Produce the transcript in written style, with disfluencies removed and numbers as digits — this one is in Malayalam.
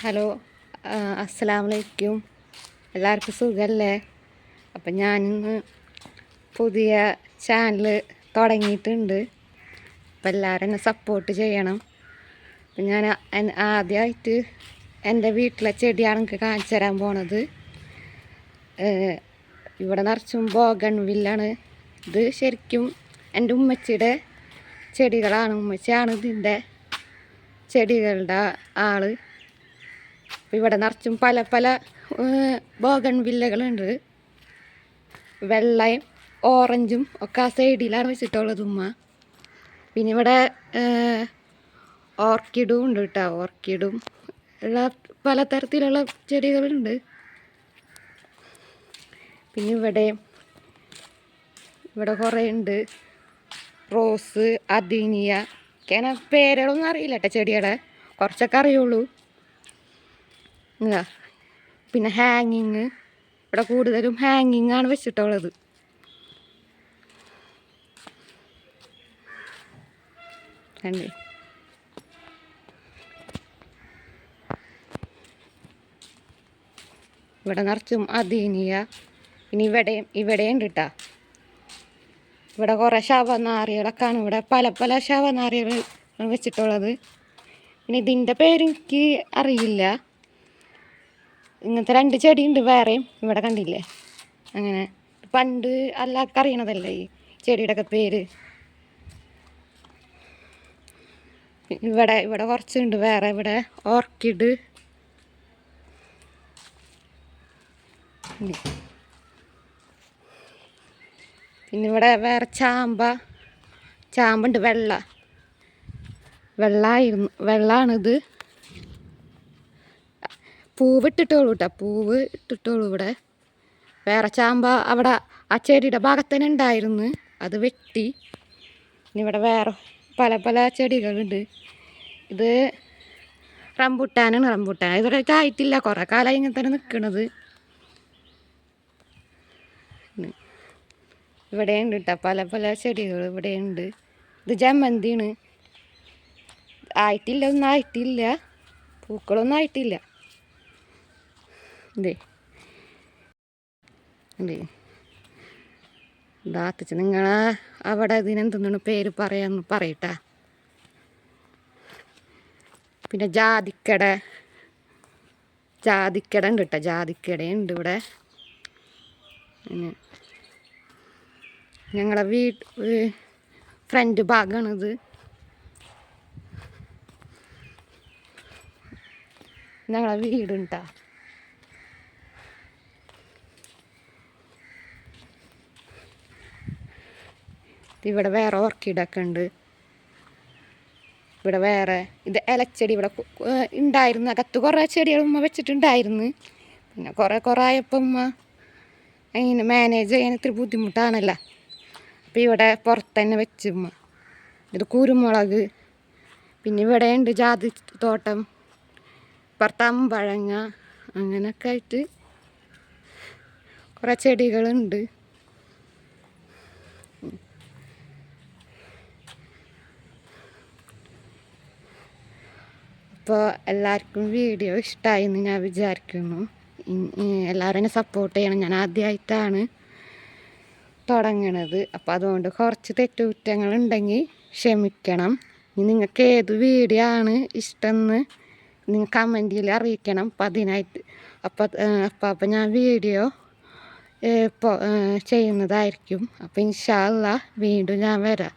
ഹലോ, അസ്സലാമലൈക്കും. എല്ലാവർക്കും സുഖമല്ലേ? അപ്പം ഞാനിന്ന് പുതിയ ചാനൽ തുടങ്ങിയിട്ടുണ്ട്. അപ്പം എല്ലാവരും എന്നെ സപ്പോർട്ട് ചെയ്യണം. അപ്പം ഞാൻ ആദ്യമായിട്ട് എൻ്റെ വീട്ടിലെ ചെടിയാണ് എനിക്ക് കാണിച്ചു തരാൻ പോണത്. ഇവിടെ നിറച്ചും ബോഗൺവില്ലാണ്. ഇത് ശരിക്കും എൻ്റെ ഉമ്മച്ചിയുടെ ചെടികളാണ്. ഉമ്മച്ചിയാണ് ഇതിൻ്റെ ചെടികളുടെ ആള്. ഇവിടെ നിറച്ചും പല പല ബോഗൺവില്ലകളുണ്ട്. വെള്ളയും ഓറഞ്ചും ഒക്കെ ആ സൈഡിലാണ് വെച്ചിട്ടുള്ളത് ഉമ്മ. പിന്നെ ഇവിടെ ഓർക്കിഡും ഉണ്ട് കേട്ടോ. ഓർക്കിഡും ഉള്ള പലതരത്തിലുള്ള ചെടികളുണ്ട്. പിന്നെ ഇവിടെ കുറേ ഉണ്ട്. റോസ്, അദീനിയ ഒക്കെയാണ്. പേരുകളൊന്നും അറിയില്ല കേട്ടോ ചെടികളെ, കുറച്ചൊക്കെ അറിയുള്ളൂ. പിന്നെ ഹാങ്ങിങ്, ഇവിടെ കൂടുതലും ഹാങ്ങിങ് ആണ് വെച്ചിട്ടുള്ളത്. ഇവിടെ നിറച്ചും അദീനിയ. പിന്നെ ഇവിടെയും ഉണ്ട് കേട്ടോ. ഇവിടെ കുറേ ശവനാറികളൊക്കെയാണ്. ഇവിടെ പല പല ശവനാറികൾ വെച്ചിട്ടുള്ളത്. പിന്നെ ഇതിൻ്റെ പേരെനിക്ക് അറിയില്ല. ഇങ്ങനത്തെ 2 ചെടിയുണ്ട് വേറെയും. ഇവിടെ കണ്ടില്ലേ, അങ്ങനെ പണ്ട് എല്ലാവർക്കും അറിയണതല്ലേ ഈ ചെടിയുടെ ഒക്കെ പേര്. ഇവിടെ കുറച്ചുണ്ട് വേറെ. ഇവിടെ ഓർക്കിഡ്, പിന്നെ ഇവിടെ വേറെ ചാമ്പുണ്ട്. വെള്ളാണിത്. പൂവ് ഇട്ടിട്ടോളൂ കേട്ടോ, പൂവ് ഇട്ടിട്ടോളൂ. ഇവിടെ വേറെ ചാമ്പ അവിടെ ആ ചെടിയുടെ ഭാഗത്ത് തന്നെ ഉണ്ടായിരുന്നു, അത് വെട്ടി. ഇനി ഇവിടെ വേറെ പല പല ചെടികളുണ്ട്. ഇത് റംബുട്ടാനാണ്. റംബുട്ടാൻ ഇതുവരെയൊക്കെ ആയിട്ടില്ല, കുറേ കാലമായി ഇങ്ങനെ തന്നെ നിൽക്കണത്. ഇവിടെയുണ്ട് കേട്ടോ പല പല ചെടികൾ. ഇവിടെയുണ്ട്. ഇത് ജമന്തിയാണ്. ഒന്നും ആയിട്ടില്ല, പൂക്കളൊന്നും ആയിട്ടില്ല. ദാത്തിച്ച് നിങ്ങളെ അവിടെ ഇതിനെന്തെന്നാണ് പേര് പറയാന്ന് പറയട്ടാ. പിന്നെ ജാതിക്കട ഉണ്ട് കേട്ടോ. ജാതിക്കടയുണ്ട് ഇവിടെ. ഞങ്ങളെ ഫ്രണ്ട് ഭാഗമാണിത്. ഞങ്ങളെ വീടുണ്ടാ. ഇവിടെ വേറെ ഓർക്കിഡൊക്കെ ഉണ്ട്. ഇവിടെ വേറെ ഇത് ഇലച്ചെടി ഇവിടെ ഉണ്ടായിരുന്നു. അകത്ത് കുറേ ചെടികൾ ഉമ്മ വെച്ചിട്ടുണ്ടായിരുന്നു. പിന്നെ കുറേ ആയപ്പോൾ ഉമ്മ ഇങ്ങനെ മാനേജ് ചെയ്യാൻ ഇത്തിരി ബുദ്ധിമുട്ടാണല്ലോ. അപ്പോൾ ഇവിടെ പുറത്ത് തന്നെ വെച്ച് ഉമ്മ. ഇത് കുരുമുളക്. പിന്നെ ഇവിടെ ഉണ്ട് ജാതി തോട്ടം, പുറത്ത് അമ്പഴങ്ങ, അങ്ങനെയൊക്കെ ആയിട്ട് കുറേ ചെടികളുണ്ട്. അപ്പോൾ എല്ലാവർക്കും വീഡിയോ ഇഷ്ടമായി എന്ന് ഞാൻ വിചാരിക്കുന്നു. എല്ലാവരും എന്നെ സപ്പോർട്ട് ചെയ്യണം. ഞാൻ ആദ്യമായിട്ടാണ് തുടങ്ങണത്. അപ്പോൾ അതുകൊണ്ട് കുറച്ച് തെറ്റുകുറ്റങ്ങളുണ്ടെങ്കിൽ ക്ഷമിക്കണം. ഇനി നിങ്ങൾക്ക് ഏത് വീഡിയോ ആണ് ഇഷ്ടമെന്ന് നിങ്ങൾ കമൻറ്റിൽ അറിയിക്കണം. അപ്പം അതിനായിട്ട് അപ്പം ഞാൻ വീഡിയോ ചെയ്യുന്നതായിരിക്കും. അപ്പോൾ ഇൻഷാ അല്ലാഹ് വീണ്ടും ഞാൻ വരാം.